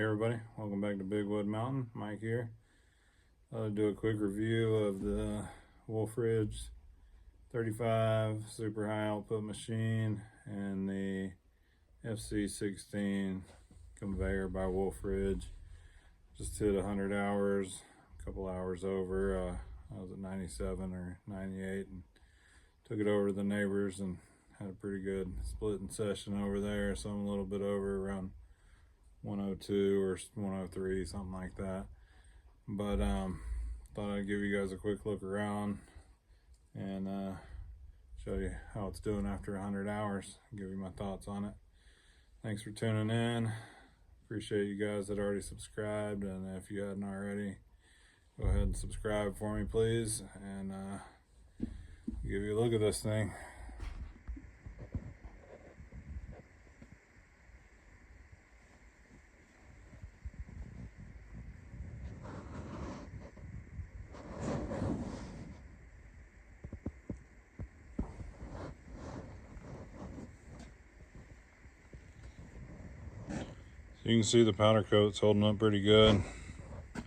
Hey everybody, welcome back to Big Wood Mountain. Mike here. I'll do a quick review of the Wolferidge 35 super high output machine and the FC16 conveyor by Wolferidge. Just hit 100 hours, a couple hours over. I was at 97 or 98 and took it over to the neighbors and had a pretty good splitting session over there. So I'm a little bit over around 102 or 103, something like that. But thought I'd give you guys a quick look around and show you how it's doing after 100 hours, give you my thoughts on it. Thanks for tuning in. Appreciate you guys that already subscribed, and if you hadn't already, go ahead and subscribe for me please, and give you a look at this thing. You can see the powder coat's holding up pretty good. It's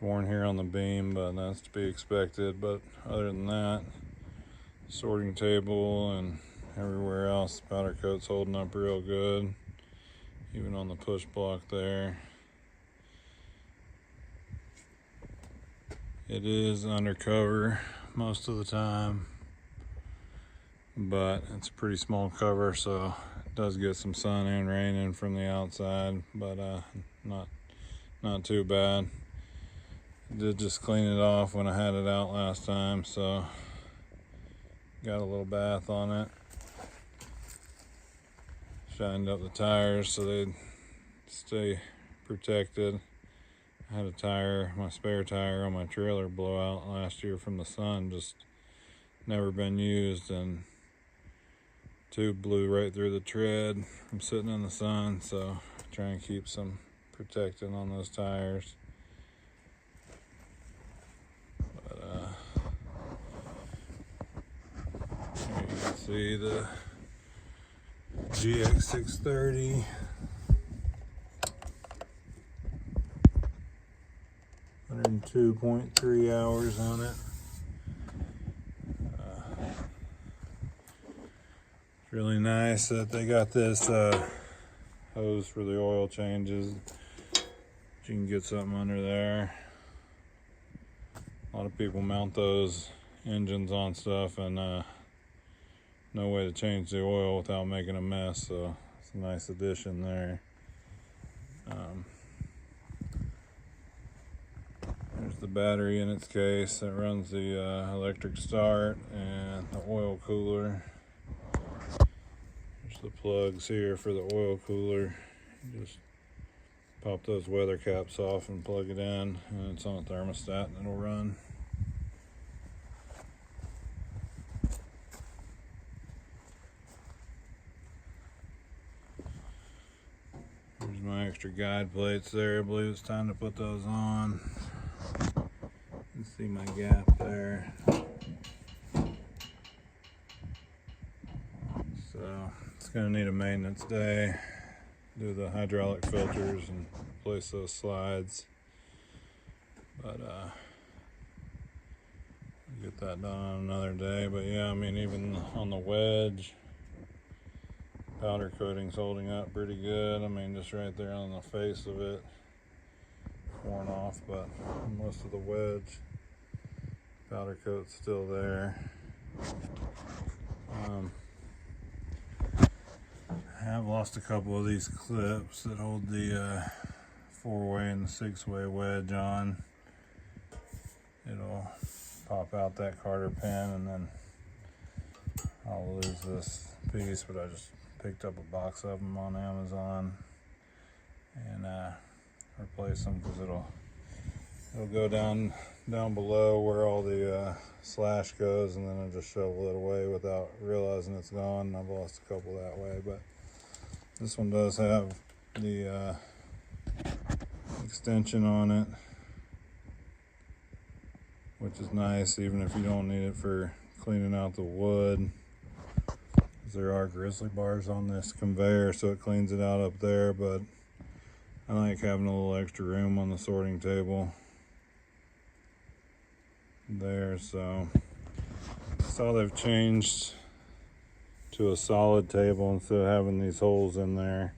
worn here on the beam, but that's to be expected. But other than that, sorting table and everywhere else, the powder coat's holding up real good. Even on the push block there. It is undercover most of the time, but it's a pretty small cover, so it does get some sun and rain in from the outside, but not too bad. I did just clean it off when I had it out last time, so got a little bath on it. Shined up the tires so they'd stay protected. I had a tire, my spare tire on my trailer blow out last year from the sun, just never been used, and tube blew right through the tread from sitting in the sun, so try and keep some protecting on those tires. But here you can see the GX630. 102.3 hours on it. It's really nice that they got this hose for the oil changes. You can get something under there. A lot of people mount those engines on stuff and no way to change the oil without making a mess, so it's a nice addition there. There's the battery in its case that runs the electric start and the oil cooler. There's the plugs here for the oil cooler. You just pop those weather caps off and plug it in, and it's on a thermostat and it'll run. There's my extra guide plates there. I believe it's time to put those on. You can see my gap there. So it's going to need a maintenance day. Do the hydraulic filters and replace those slides. But get that done on another day. But yeah, I mean, even on the wedge, powder coating's holding up pretty good. I mean, just right there on the face of it, worn off, but most of the wedge powder coat's still there. I have lost a couple of these clips that hold the 4-way and the 6-way wedge on. It'll pop out that Carter pin, and then I'll lose this piece, but I just picked up a box of them on Amazon and replace them, because it'll go down below where all the slash goes, and then I'll just shovel it away without realizing it's gone. I've lost a couple that way, but this one does have the extension on it, which is nice, even if you don't need it for cleaning out the wood. There are grizzly bars on this conveyor, so it cleans it out up there, but I like having a little extra room on the sorting table there. So I saw they've changed to a solid table instead of having these holes in there,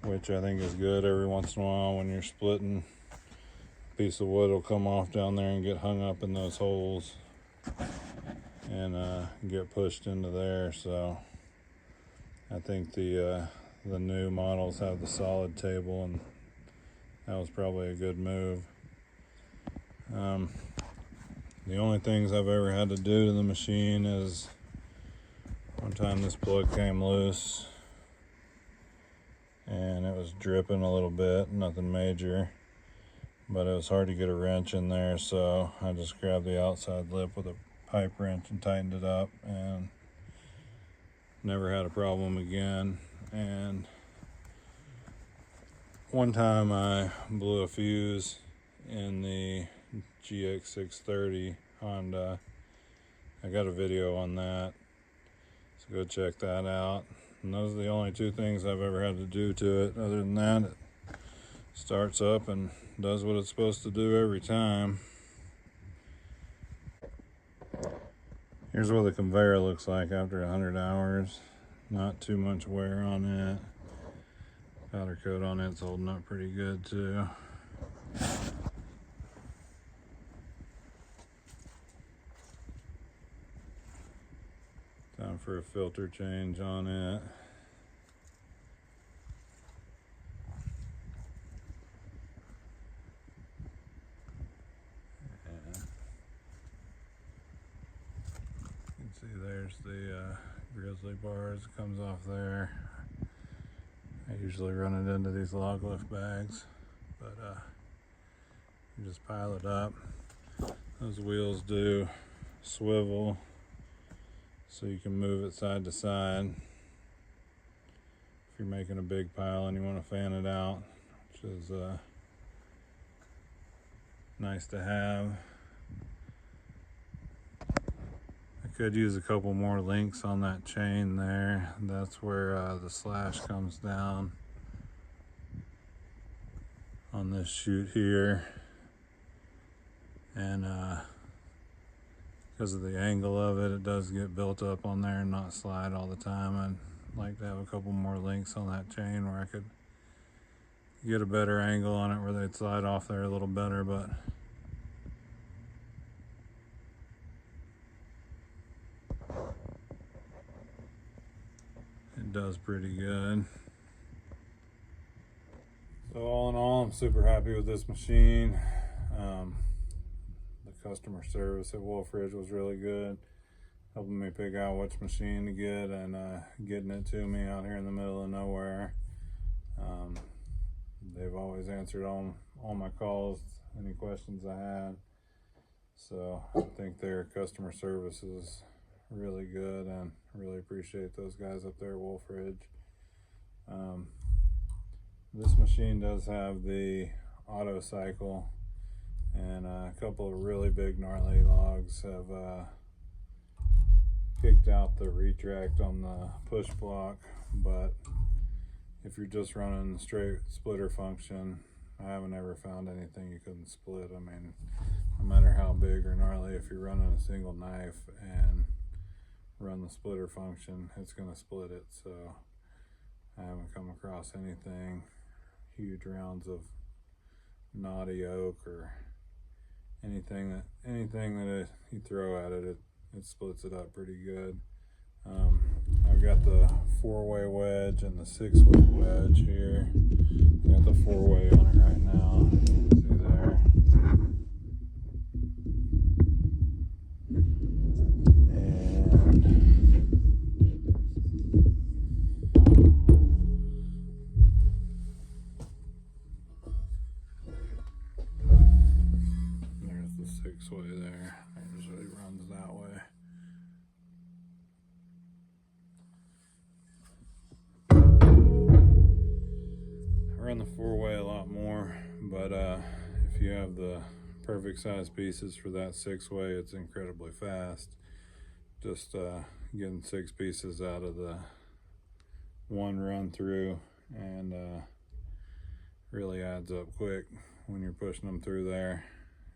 which I think is good. Every once in a while when you're splitting, a piece of wood will come off down there and get hung up in those holes and get pushed into there. So I think the new models have the solid table, and that was probably a good move. The only things I've ever had to do to the machine is one time this plug came loose and it was dripping a little bit, nothing major, but it was hard to get a wrench in there, so I just grabbed the outside lip with a pipe wrench and tightened it up, and never had a problem again. And one time I blew a fuse in the GX630 Honda. I got a video on that, so go check that out. And those are the only two things I've ever had to do to it. Other than that, it starts up and does what it's supposed to do every time. Here's what the conveyor looks like after 100 hours. Not too much wear on it. Powder coat on it's holding up pretty good too. Time for a filter change on it. And you can see there's the grizzly bars. It comes off there. I usually run it into these log lift bags, but you just pile it up. Those wheels do swivel, so you can move it side to side if you're making a big pile and you want to fan it out, which is nice to have. I could use a couple more links on that chain there. That's where the slash comes down on this chute here, and because of the angle of it, it does get built up on there and not slide all the time. I'd like to have a couple more links on that chain where I could get a better angle on it where they'd slide off there a little better, but it does pretty good. So all in all, I'm super happy with this machine. The customer service at Wolferidge was really good, helping me pick out which machine to get and getting it to me out here in the middle of nowhere. They've always answered all my calls, any questions I had. So I think their customer service is really good, and really appreciate those guys up there at Wolferidge. This machine does have the auto cycle, and a couple of really big gnarly logs have kicked out the retract on the push block, but if you're just running the straight splitter function, I haven't ever found anything you couldn't split. I mean, no matter how big or gnarly, if you're running a single knife and run the splitter function, it's going to split it. So I haven't come across anything, huge rounds of knotty oak or anything that you throw at it, it splits it up pretty good. I've got the 4-way wedge and the 6-way wedge here. Got the 4-way on it right now. See there. There's the 6-way there. It usually runs that way. I run the 4-way a lot more, but if you have the perfect size pieces for that 6-way, it's incredibly fast. Just getting 6 pieces out of the one run through, and really adds up quick when you're pushing them through there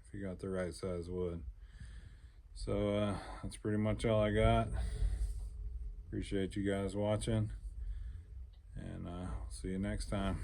if you got the right size wood. So that's pretty much all I got. Appreciate you guys watching, and see you next time.